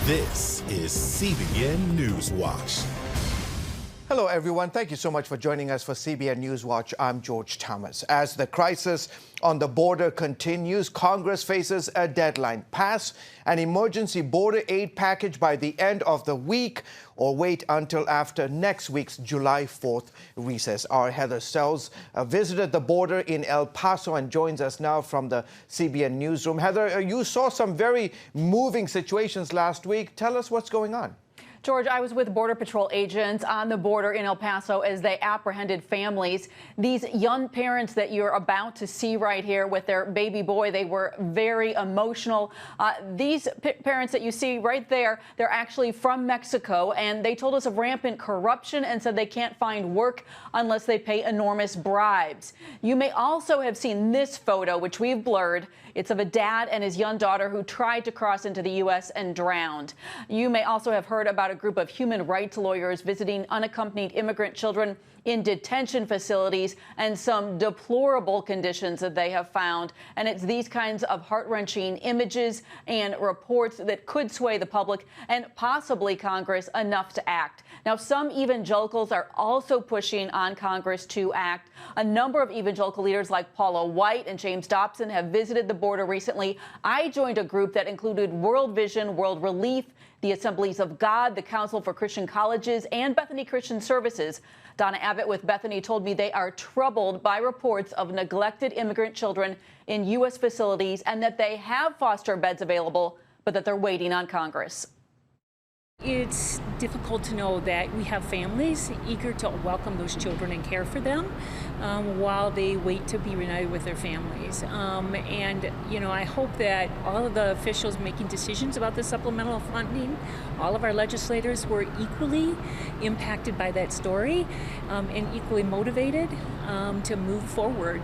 This is CBN NewsWatch. Hello, everyone. Thank you so much for joining us for CBN NewsWatch. I'm George Thomas. As the crisis on the border continues, Congress faces a deadline. Pass an emergency border aid package by the end of the week or wait until after next week's July 4th recess. Our Heather Sells visited the border in El Paso and joins us now from the CBN newsroom. Heather, you saw some very moving situations last week. Tell us what's going on. George, I was with Border Patrol agents on the border in El Paso as they apprehended families. These young parents that you're about to see right here with their baby boy, they were very emotional. These parents that you see right there, they're actually from Mexico, and they told us of rampant corruption and said they can't find work unless they pay enormous bribes. You may also have seen this photo, which we've blurred. It's of a dad and his young daughter who tried to cross into the U.S. and drowned. You may also have heard about a group of human rights lawyers visiting unaccompanied immigrant children in detention facilities and some deplorable conditions that they have found. And it's these kinds of heart-wrenching images and reports that could sway the public and possibly Congress enough to act. Now, some evangelicals are also pushing on Congress to act. A number of evangelical leaders like Paula White and James Dobson have visited the border recently. I joined a group that included World Vision, World Relief, the Assemblies of God, the Council for Christian Colleges, and Bethany Christian Services. Donna Abbott with Bethany told me they are troubled by reports of neglected immigrant children in U.S. facilities and that they have foster beds available, but that they're waiting on Congress. It's difficult to know that we have families eager to welcome those children and care for them while they wait to be reunited with their families. I hope that all of the officials making decisions about the supplemental funding, all of our legislators were equally impacted by that story and equally motivated to move forward.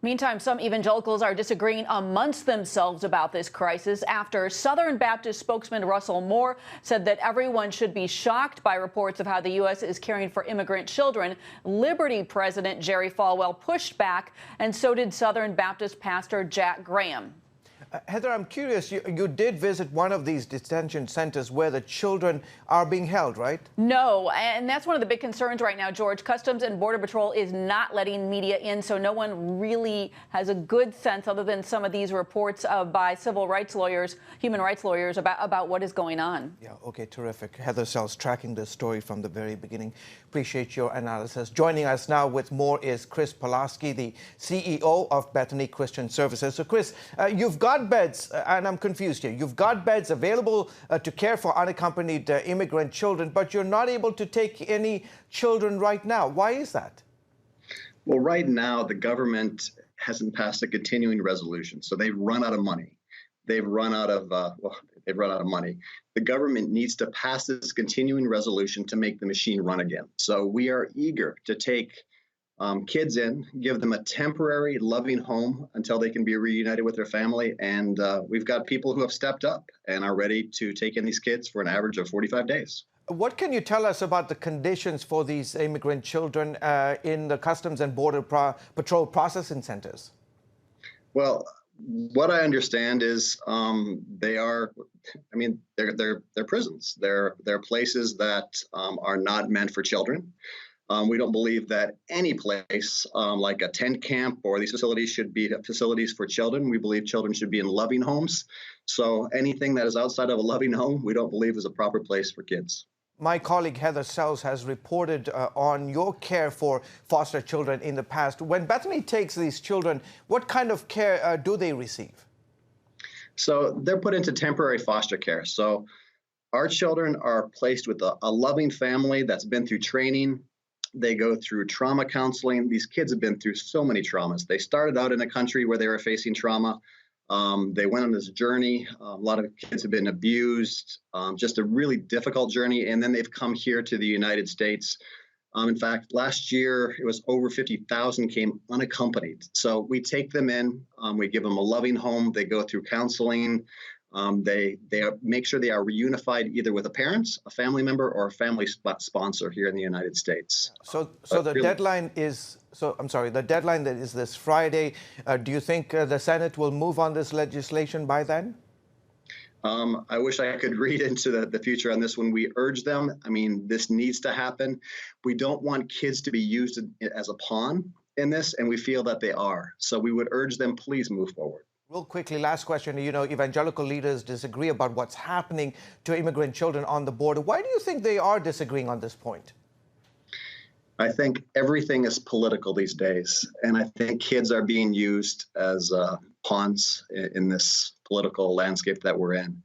Meantime, some evangelicals are disagreeing amongst themselves about this crisis after Southern Baptist spokesman Russell Moore said that everyone should be shocked by reports of how the U.S. is caring for immigrant children. Liberty President Jerry Falwell pushed back, and so did Southern Baptist pastor Jack Graham. Heather, I'm curious, you did visit one of these detention centers where the children are being held, right? No, and that's one of the big concerns right now, George. Customs and Border Patrol is not letting media in, so no one really has a good sense, other than some of these reports by civil rights lawyers, human rights lawyers, about what is going on. Yeah, okay, terrific. Heather Sells tracking this story from the very beginning. Appreciate your analysis. Joining us now with more is Chris Pulaski, the CEO of Bethany Christian Services. So, Chris, you've got beds, and I'm confused here. You've got beds available to care for unaccompanied immigrant children, but you're not able to take any children right now. Why is that? Well, right now, the government hasn't passed a continuing resolution, so they've run out of money. They've run out of money. The government needs to pass this continuing resolution to make the machine run again. So we are eager to take kids in, give them a temporary, loving home until they can be reunited with their family. And we've got people who have stepped up and are ready to take in these kids for an average of 45 days. What can you tell us about the conditions for these immigrant children in the Customs and Border Patrol processing centers? Well, what I understand is they're prisons. They're places that are not meant for children. We don't believe that any place like a tent camp or these facilities should be facilities for children. We believe children should be in loving homes. So anything that is outside of a loving home, we don't believe is a proper place for kids. My colleague Heather Sells has reported on your care for foster children in the past. When Bethany takes these children, what kind of care do they receive? So they're put into temporary foster care. So our children are placed with a loving family that's been through training. They go through trauma counseling. These kids have been through so many traumas. They started out in a country where they were facing trauma. They went on this journey. A lot of kids have been abused, just a really difficult journey. And then they've come here to the United States. In fact, last year, it was over 50,000 came unaccompanied. So we take them in, we give them a loving home. They go through counseling. They make sure they are reunified either with a parent, a family member, or a family sponsor here in the United States. So the deadline is, the deadline that is this Friday. Do you think the Senate will move on this legislation by then? I wish I could read into the future on this one. We urge them. I mean, this needs to happen. We don't want kids to be used as a pawn in this, and we feel that they are. So we would urge them, please move forward. Real quickly, last question. You know, evangelical leaders disagree about what's happening to immigrant children on the border. Why do you think they are disagreeing on this point? I think everything is political these days, and I think kids are being used as pawns in this political landscape that we're in.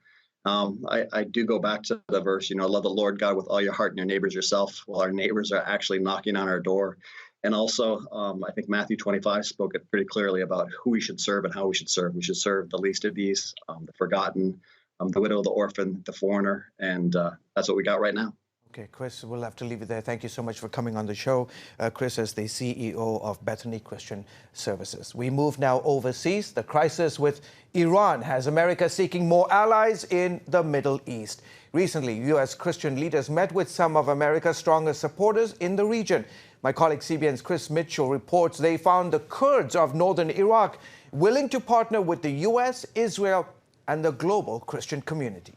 I do go back to the verse, you know, love the Lord God with all your heart and your neighbors yourself. Well, our neighbors are actually knocking on our door. And also, I think Matthew 25 spoke it pretty clearly about who we should serve and how we should serve. We should serve the least of these, the forgotten, the widow, the orphan, the foreigner, and that's what we got right now. Okay, Chris, we'll have to leave it there. Thank you so much for coming on the show. Chris is the CEO of Bethany Christian Services. We move now overseas. The crisis with Iran has America seeking more allies in the Middle East. Recently, U.S. Christian leaders met with some of America's strongest supporters in the region. My colleague CBN's Chris Mitchell reports they found the Kurds of northern Iraq willing to partner with the U.S., Israel, and the global Christian community.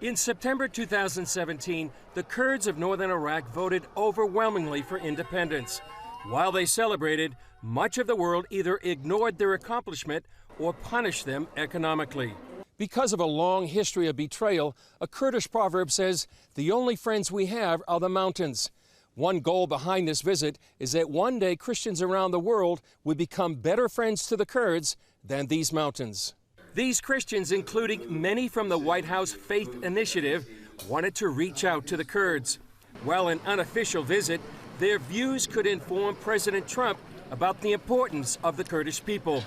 In September 2017, the Kurds of northern Iraq voted overwhelmingly for independence. While they celebrated, much of the world either ignored their accomplishment or punished them economically. Because of a long history of betrayal, a Kurdish proverb says, "The only friends we have are the mountains." One goal behind this visit is that one day Christians around the world would become better friends to the Kurds than these mountains. These Christians, including many from the White House Faith Initiative, wanted to reach out to the Kurds. While an unofficial visit, their views could inform President Trump about the importance of the Kurdish people.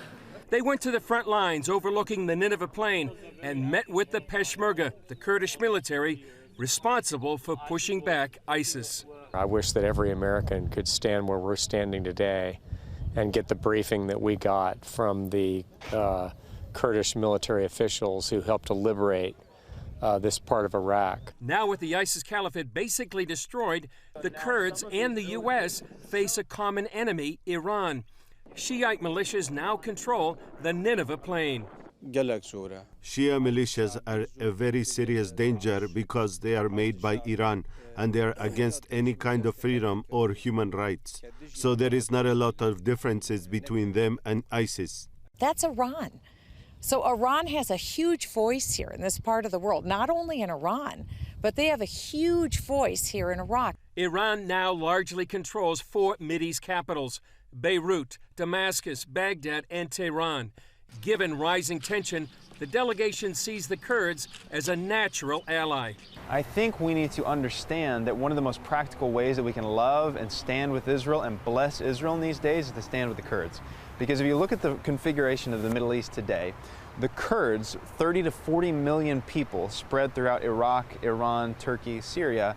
They went to the front lines overlooking the Nineveh Plain and met with the Peshmerga, the Kurdish military, responsible for pushing back ISIS. I wish that every American could stand where we're standing today and get the briefing that we got from the Kurdish military officials who helped to liberate this part of Iraq. Now with the ISIS caliphate basically destroyed, the Kurds and the U.S. face a common enemy, Iran. Shiite militias now control the Nineveh Plain. Shia militias are a very serious danger because they are made by Iran and they are against any kind of freedom or human rights. So there is not a lot of differences between them and ISIS. That's Iran. So Iran has a huge voice here in this part of the world, not only in Iran, but they have a huge voice here in Iraq. Iran now largely controls 4 Mideast capitals: Beirut, Damascus, Baghdad, and Tehran. Given rising tension, the delegation sees the Kurds as a natural ally. I think we need to understand that one of the most practical ways that we can love and stand with Israel and bless Israel in these days is to stand with the Kurds. Because if you look at the configuration of the Middle East today, the Kurds, 30 to 40 million people spread throughout Iraq, Iran, Turkey, Syria,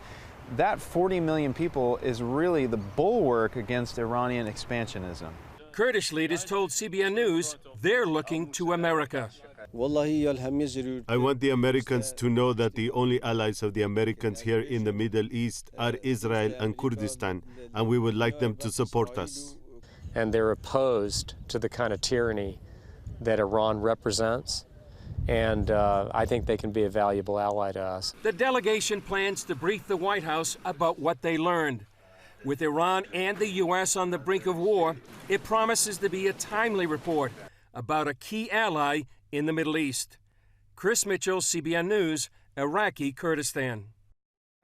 that 40 million people is really the bulwark against Iranian expansionism. Kurdish leaders told CBN News they're looking to America. I want the Americans to know that the only allies of the Americans here in the Middle East are Israel and Kurdistan, and we would like them to support us. And they're opposed to the kind of tyranny that Iran represents, and I think they can be a valuable ally to us. The delegation plans to brief the White House about what they learned. With Iran and the U.S. on the brink of war, it promises to be a timely report about a key ally in the Middle East. Chris Mitchell, CBN News, Iraqi Kurdistan.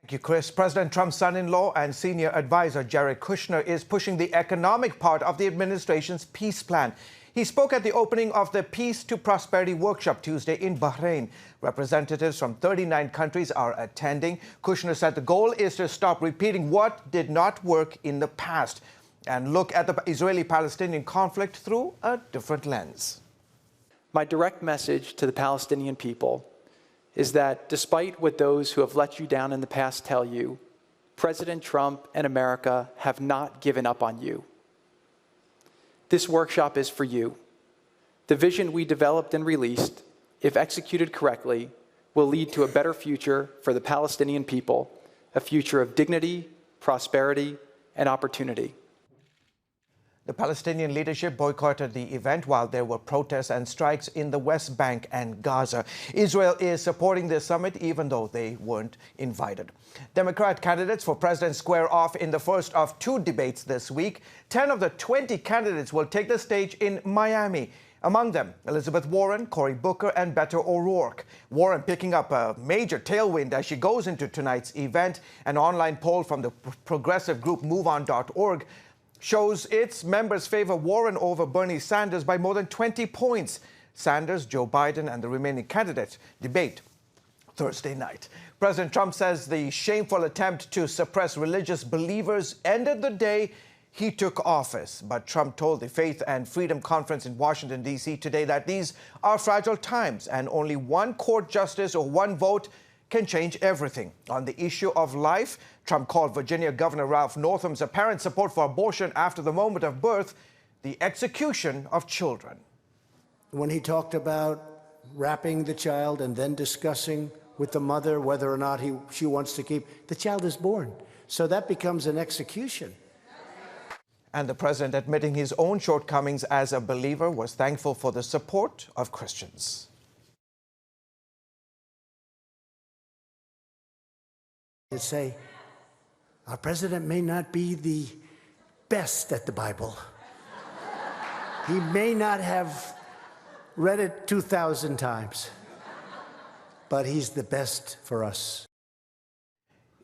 Thank you, Chris. President Trump's son-in-law and senior advisor Jared Kushner is pushing the economic part of the administration's peace plan. He spoke at the opening of the Peace to Prosperity workshop Tuesday in Bahrain. Representatives from 39 countries are attending. Kushner said the goal is to stop repeating what did not work in the past and look at the Israeli-Palestinian conflict through a different lens. My direct message to the Palestinian people is that despite what those who have let you down in the past tell you, President Trump and America have not given up on you. This workshop is for you. The vision we developed and released, if executed correctly, will lead to a better future for the Palestinian people, a future of dignity, prosperity, and opportunity. The Palestinian leadership boycotted the event while there were protests and strikes in the West Bank and Gaza. Israel is supporting the summit even though they weren't invited. Democrat candidates for president square off in the first of 2 debates this week. 10 of the 20 candidates will take the stage in Miami. Among them, Elizabeth Warren, Cory Booker, and Beto O'Rourke. Warren picking up a major tailwind as she goes into tonight's event. An online poll from the progressive group MoveOn.org shows its members favor Warren over Bernie Sanders by more than 20 points. Sanders, Joe Biden, and the remaining candidates debate Thursday night. President Trump says the shameful attempt to suppress religious believers ended the day he took office. But Trump told the Faith and Freedom Conference in Washington, D.C. today that these are fragile times and only one court justice or one vote can change everything. On the issue of life, Trump called Virginia Governor Ralph Northam's apparent support for abortion after the moment of birth the execution of children. When he talked about wrapping the child and then discussing with the mother whether or not she wants to keep, the child is born. So that becomes an execution. And the president, admitting his own shortcomings as a believer, was thankful for the support of Christians. To say, our president may not be the best at the Bible. He may not have read it 2,000 times, but he's the best for us.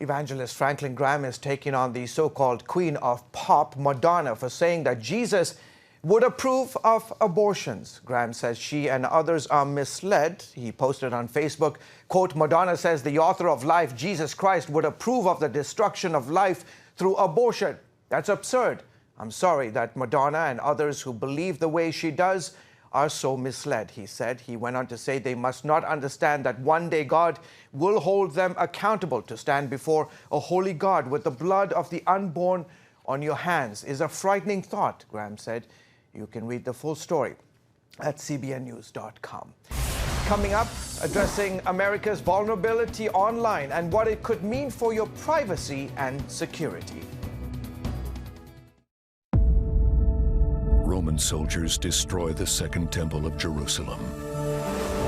Evangelist Franklin Graham is taking on the so-called queen of pop, Madonna, for saying that Jesus would approve of abortions. Graham says she and others are misled. He posted on Facebook, quote, Madonna says the author of life, Jesus Christ, would approve of the destruction of life through abortion. That's absurd. I'm sorry that Madonna and others who believe the way she does are so misled, he said. He went on to say they must not understand that one day God will hold them accountable. To stand before a holy God with the blood of the unborn on your hands is a frightening thought, Graham said. You can read the full story at cbnnews.com. Coming up, addressing America's vulnerability online and what it could mean for your privacy and security. Roman soldiers destroy the Second Temple of Jerusalem.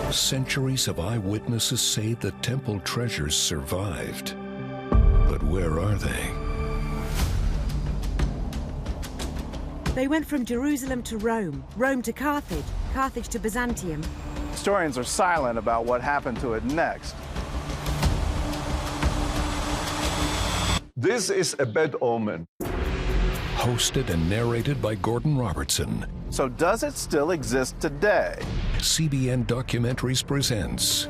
Centuries of eyewitnesses say the temple treasures survived. But where are they? They went from Jerusalem to Rome, Rome to Carthage, Carthage to Byzantium. Historians are silent about what happened to it next. This is a bad omen. Hosted and narrated by Gordon Robertson. So does it still exist today? CBN Documentaries presents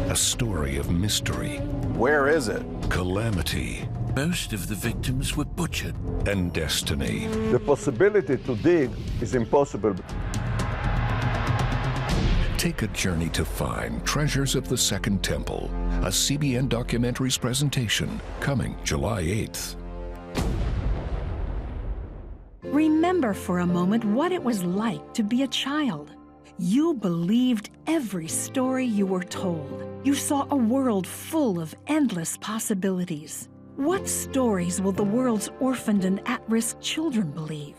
a story of mystery. Where is it? Calamity. Most of the victims were butchered. And destiny. The possibility to dig is impossible. Take a journey to find Treasures of the Second Temple, a CBN Documentaries presentation coming July 8th. Remember for a moment what it was like to be a child. You believed every story you were told. You saw a world full of endless possibilities. What stories will the world's orphaned and at-risk children believe?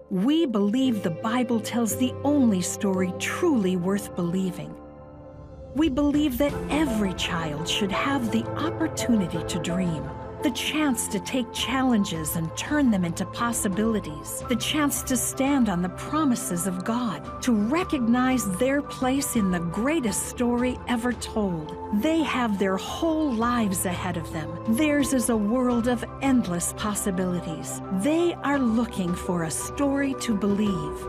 We believe the Bible tells the only story truly worth believing. We believe that every child should have the opportunity to dream, the chance to take challenges and turn them into possibilities, the chance to stand on the promises of God, to recognize their place in the greatest story ever told. They have their whole lives ahead of them. Theirs is a world of endless possibilities. They are looking for a story to believe.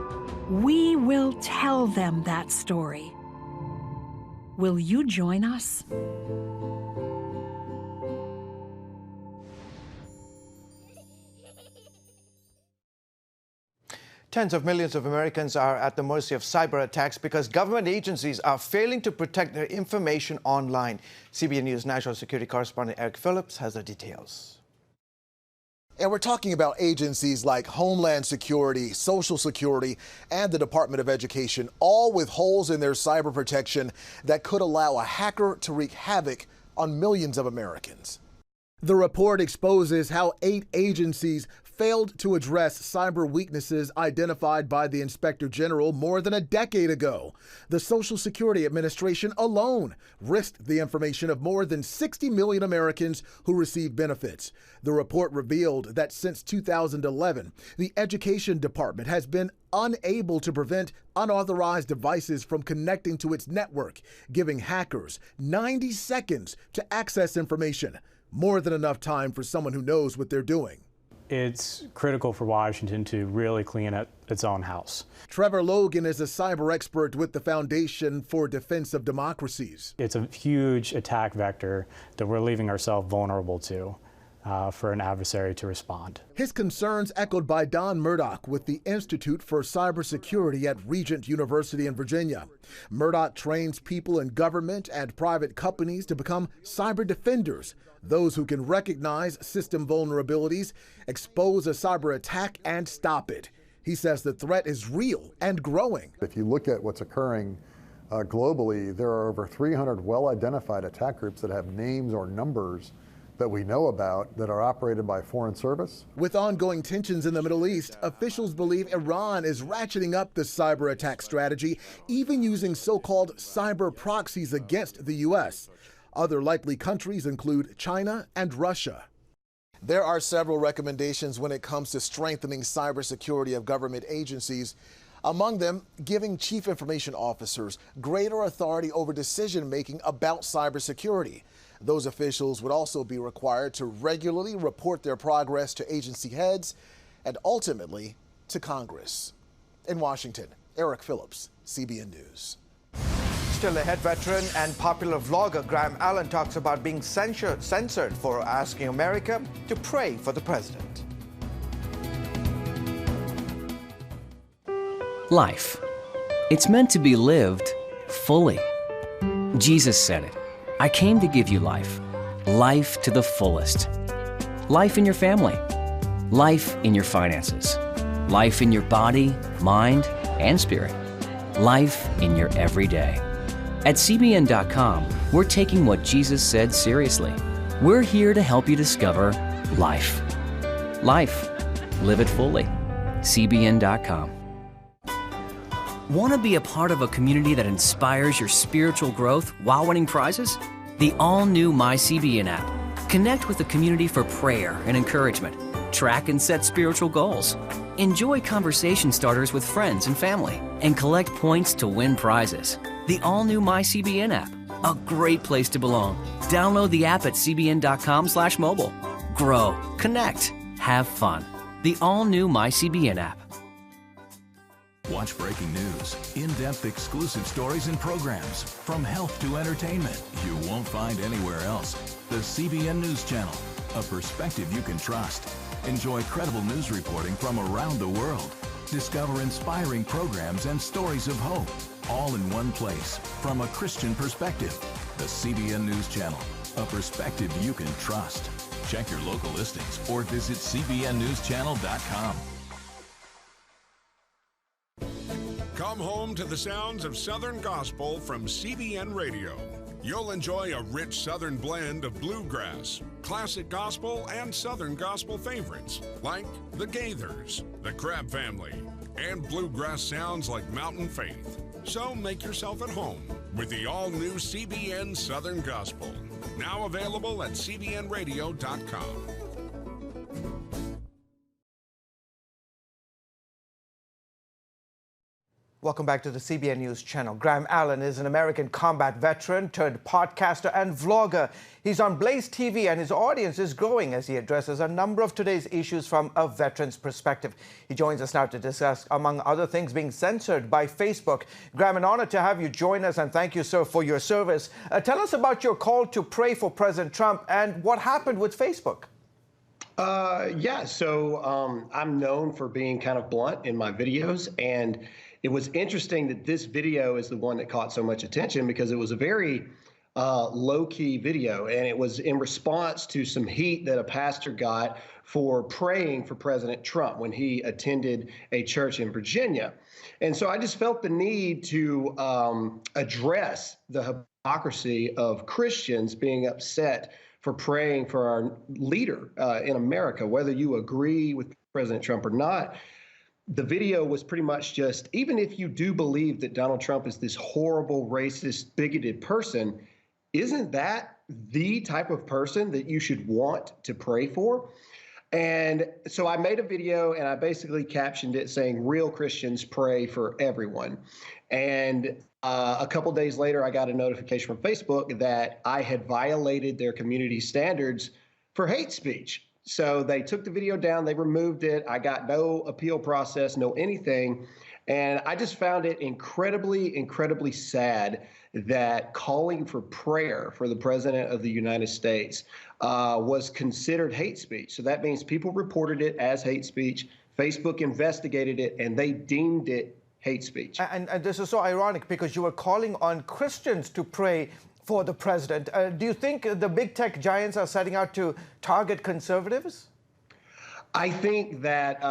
We will tell them that story. Will you join us? Tens of millions of Americans are at the mercy of cyber attacks because government agencies are failing to protect their information online. CBN News national security correspondent Eric Phillips has the details. And we're talking about agencies like Homeland Security, Social Security, and the Department of Education, all with holes in their cyber protection that could allow a hacker to wreak havoc on millions of Americans. The report exposes how 8 agencies failed to address cyber weaknesses identified by the Inspector General more than a decade ago. The Social Security Administration alone risked the information of more than 60 million Americans who receive benefits. The report revealed that since 2011, the Education Department has been unable to prevent unauthorized devices from connecting to its network, giving hackers 90 seconds to access information, more than enough time for someone who knows what they're doing. It's critical for Washington to really clean up its own house. Trevor Logan is a cyber expert with the Foundation for Defense of Democracies. It's a huge attack vector that we're leaving ourselves vulnerable to for an adversary to respond. His concerns echoed by Don Murdoch with the Institute for Cybersecurity at Regent University in Virginia. Murdoch trains people in government and private companies to become cyber defenders, those who can recognize system vulnerabilities, expose a cyber attack, and stop it. He says the threat is real and growing. If you look at what's occurring globally, there are over 300 well-identified attack groups that have names or numbers that we know about that are operated by foreign service. With ongoing tensions in the Middle East, officials believe Iran is ratcheting up the cyber attack strategy, even using so-called cyber proxies against the U.S. Other likely countries include China and Russia. There are several recommendations when it comes to strengthening cybersecurity of government agencies. Among them, giving chief information officers greater authority over decision-making about cybersecurity. Those officials would also be required to regularly report their progress to agency heads and ultimately to Congress. In Washington, Eric Phillips, CBN News. Still ahead, veteran and popular vlogger Graham Allen talks about being censored for asking America to pray for the president. Life. It's meant to be lived fully. Jesus said it. I came to give you life. Life to the fullest. Life in your family. Life in your finances. Life in your body, mind, and spirit. Life in your everyday. At CBN.com, we're taking what Jesus said seriously. We're here to help you discover life. Life. Live it fully. CBN.com. Want to be a part of a community that inspires your spiritual growth while winning prizes? The all-new MyCBN app. Connect with the community for prayer and encouragement. Track and set spiritual goals. Enjoy conversation starters with friends and family. And collect points to win prizes. The all-new MyCBN app. A great place to belong. Download the app at cbn.com/mobile. Grow, connect, have fun. The all-new MyCBN app. Watch breaking news, in-depth exclusive stories and programs, from health to entertainment, you won't find anywhere else. The CBN News Channel, a perspective you can trust. Enjoy credible news reporting from around the world. Discover inspiring programs and stories of hope, all in one place, from a Christian perspective. The CBN News Channel, a perspective you can trust. Check your local listings or visit cbnnewschannel.com. Come home to the sounds of Southern Gospel from CBN Radio. You'll enjoy a rich Southern blend of bluegrass, classic gospel, and Southern gospel favorites like the Gaithers, the Crab Family, and bluegrass sounds like Mountain Faith. So make yourself at home with the all-new CBN Southern Gospel, now available at cbnradio.com. Welcome back to the CBN News Channel. Graham Allen is an American combat veteran turned podcaster and vlogger. He's on Blaze TV and his audience is growing as he addresses a number of today's issues from a veteran's perspective. He joins us now to discuss, among other things, being censored by Facebook. Graham, an honor to have you join us, and thank you, sir, for your service. Tell us about your call to pray for President Trump and what happened with Facebook. So I'm known for being kind of blunt in my videos, and it was interesting that this video is the one that caught so much attention because it was a very low-key video, and it was in response to some heat that a pastor got for praying for President Trump when he attended a church in Virginia. And so I just felt the need to address the hypocrisy of Christians being upset for praying for our leader in America, whether you agree with President Trump or not, the video was pretty much just, even if you do believe that Donald Trump is this horrible, racist, bigoted person, isn't that the type of person that you should want to pray for? And so I made a video and I basically captioned it saying, real Christians pray for everyone. And a couple days later, I got a notification from Facebook that I had violated their community standards for hate speech. So they took the video down, they removed it. I got no appeal process, no anything. And I just found it incredibly, incredibly sad that calling for prayer for the President of the United States was considered hate speech. So that means people reported it as hate speech. Facebook investigated it, and they deemed it hate speech. And this is so ironic because you were calling on Christians to pray for the president. Do you think the big tech giants are setting out to target conservatives? I think that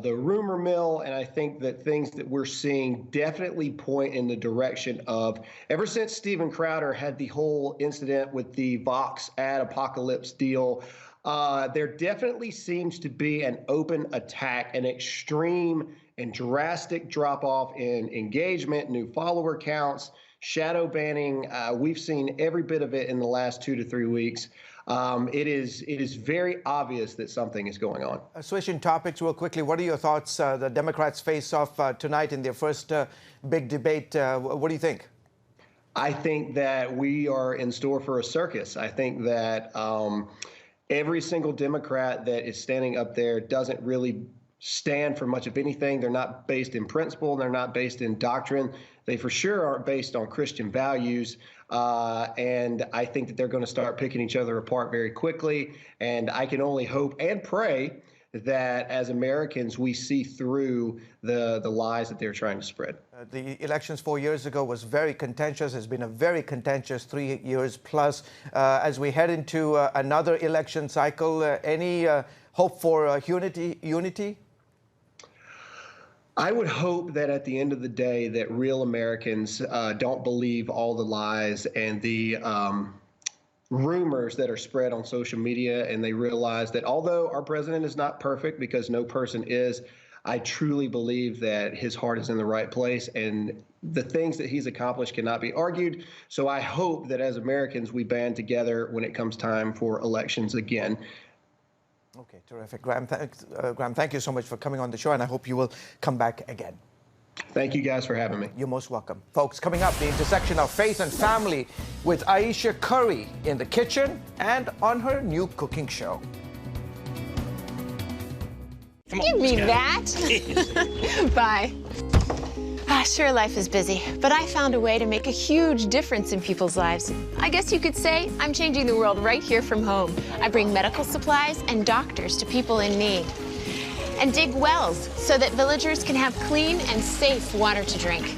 the rumor mill and I think that things that we're seeing definitely point in the direction of, ever since Steven Crowder had the whole incident with the Vox ad apocalypse deal, there definitely seems to be an open attack, an extreme and drastic drop off in engagement, new follower counts, shadow banning. We've seen every bit of it in the last 2 to 3 weeks. It is very obvious that something is going on. Switching topics real quickly, what are your thoughts? The Democrats face off tonight in their first big debate. What do you think? I think that we are in store for a circus. I think that every single Democrat that is standing up there doesn't really stand for much of anything. They're not based in principle. They're not based in doctrine. They for sure aren't based on Christian values. And I think that they're going to start picking each other apart very quickly. And I can only hope and pray that as Americans, we see through the lies that they're trying to spread. The elections 4 years ago was very contentious. It's been a very contentious 3 years plus. As we head into another election cycle, any hope for unity? I would hope that at the end of the day that real Americans don't believe all the lies and the rumors that are spread on social media, and they realize that although our president is not perfect, because no person is, I truly believe that his heart is in the right place and the things that he's accomplished cannot be argued. So I hope that as Americans we band together when it comes time for elections again. Okay, terrific. Graham, thank you so much for coming on the show, and I hope you will come back again. Thank you guys for having me. You're most welcome. Folks, coming up, the intersection of faith and family with Ayesha Curry in the kitchen and on her new cooking show. Give me that. Bye. Sure, life is busy, but I found a way to make a huge difference in people's lives. I guess you could say I'm changing the world right here from home. I bring medical supplies and doctors to people in need, and dig wells so that villagers can have clean and safe water to drink.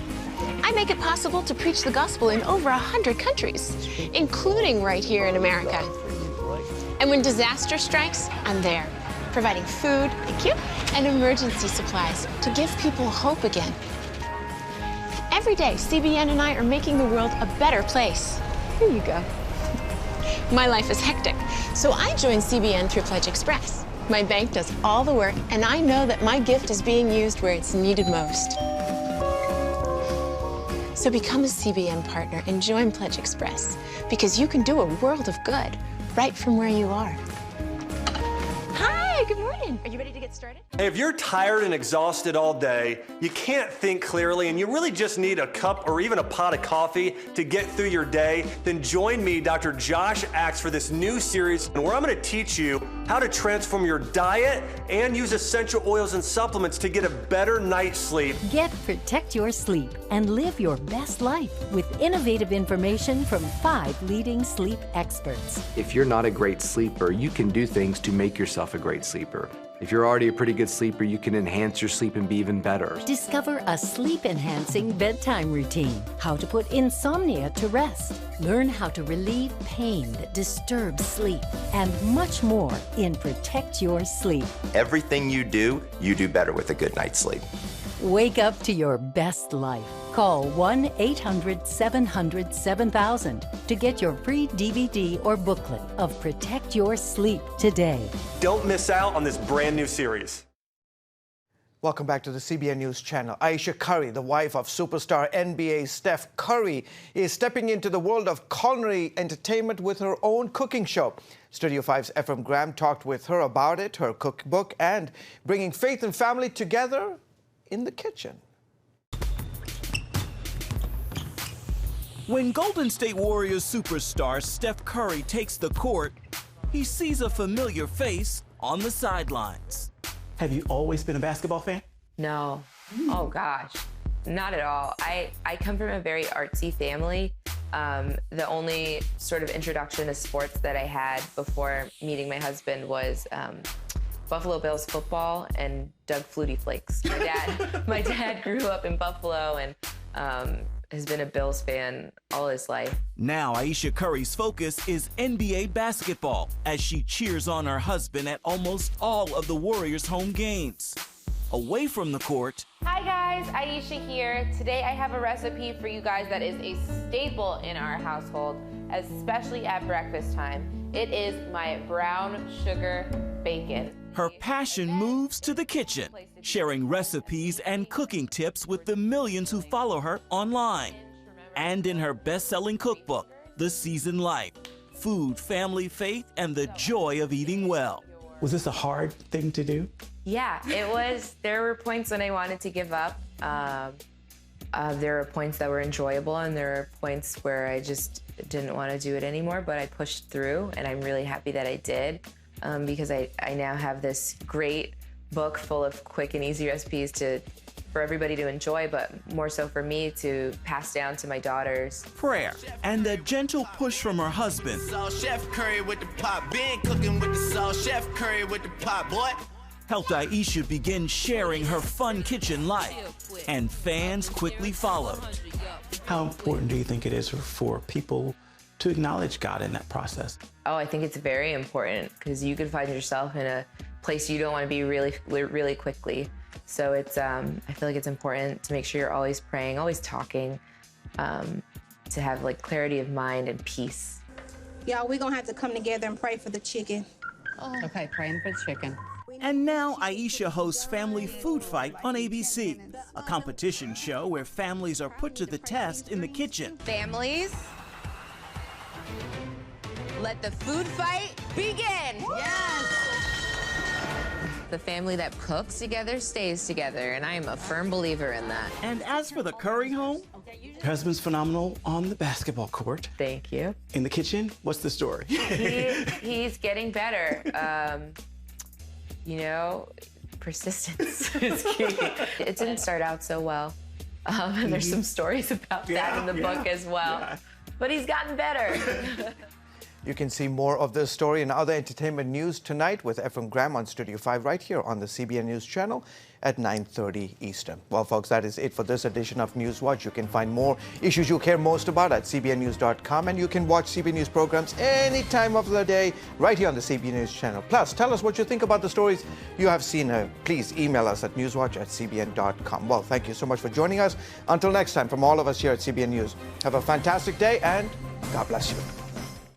I make it possible to preach the gospel in over 100 countries, including right here in America. And when disaster strikes, I'm there, providing food, thank you, and emergency supplies to give people hope again. Every day, CBN and I are making the world a better place. Here you go. My life is hectic, so I joined CBN through Pledge Express. My bank does all the work, and I know that my gift is being used where it's needed most. So become a CBN partner and join Pledge Express, because you can do a world of good right from where you are. Hi, good morning. Are you ready to get started? Hey, if you're tired and exhausted all day, you can't think clearly, and you really just need a cup or even a pot of coffee to get through your day, then join me, Dr. Josh Axe, for this new series where I'm going to teach you how to transform your diet and use essential oils and supplements to get a better night's sleep. Get Protect Your Sleep and live your best life with innovative information from 5 leading sleep experts. If you're not a great sleeper, you can do things to make yourself a great sleeper. If you're already a pretty good sleeper, you can enhance your sleep and be even better. Discover a sleep-enhancing bedtime routine, how to put insomnia to rest, learn how to relieve pain that disturbs sleep, and much more in Protect Your Sleep. Everything you do better with a good night's sleep. Wake up to your best life. Call 1-800-700-7000 to get your free DVD or booklet of Protect Your Sleep today. Don't miss out on this brand new series. Welcome back to the CBN News Channel. Ayesha Curry, the wife of superstar NBA Steph Curry, is stepping into the world of culinary entertainment with her own cooking show. Studio 5's Ephraim Graham talked with her about it, her cookbook, and bringing faith and family together in the kitchen. When Golden State Warriors superstar Steph Curry takes the court, he sees a familiar face on the sidelines. Have you always been a basketball fan? No. Oh gosh, not at all. I come from a very artsy family. The only sort of introduction to sports that I had before meeting my husband was Buffalo Bills football and Doug Flutie Flakes. My dad grew up in Buffalo and has been a Bills fan all his life. Now Ayesha Curry's focus is NBA basketball as she cheers on her husband at almost all of the Warriors' home games. Away from the court. Hi guys, Ayesha here. Today I have a recipe for you guys that is a staple in our household, especially at breakfast time. It is my brown sugar bacon. Her passion moves to the kitchen, sharing recipes and cooking tips with the millions who follow her online. And in her best-selling cookbook, The Seasoned Life, Food, Family, Faith, and the Joy of Eating Well. Was this a hard thing to do? Yeah, it was. There were points when I wanted to give up. There were points that were enjoyable, and there were points where I just didn't want to do it anymore, but I pushed through, and I'm really happy that I did. Because I now have this great book full of quick and easy recipes for everybody to enjoy, but more so for me to pass down to my daughters. Prayer and a gentle push from her husband. Chef Curry with the pot, been cooking with the salt. Chef Curry with the pot, boy. Helped Ayesha begin sharing her fun kitchen life, and fans quickly followed. How important do you think it is for people to acknowledge God in that process? Oh, I think it's very important because you could find yourself in a place you don't want to be really quickly. So it's, I feel like it's important to make sure you're always praying, always talking, to have like clarity of mind and peace. Y'all, we're gonna have to come together and pray for the chicken. Okay, praying for the chicken. And now Ayesha hosts Family Food Fight on ABC, a competition show where families are put to the test in the kitchen. Families, let the food fight begin. Yes! The family that cooks together stays together, and I am a firm believer in that. And as for the Curry home, your husband's phenomenal on the basketball court. Thank you. In the kitchen, what's the story? He's getting better. You know, persistence is key. It didn't start out so well. And there's some stories about that in the book as well. Yeah. But he's gotten better. You can see more of this story and other entertainment news tonight with Ephraim Graham on Studio 5 right here on the CBN News Channel at 9:30 Eastern. Well, folks, that is it for this edition of NewsWatch. You can find more issues you care most about at cbnnews.com, and you can watch CBN News programs any time of the day right here on the CBN News Channel. Plus, tell us what you think about the stories you have seen. Please email us at newswatch@cbn.com. Well, thank you so much for joining us. Until next time, from all of us here at CBN News, have a fantastic day and God bless you.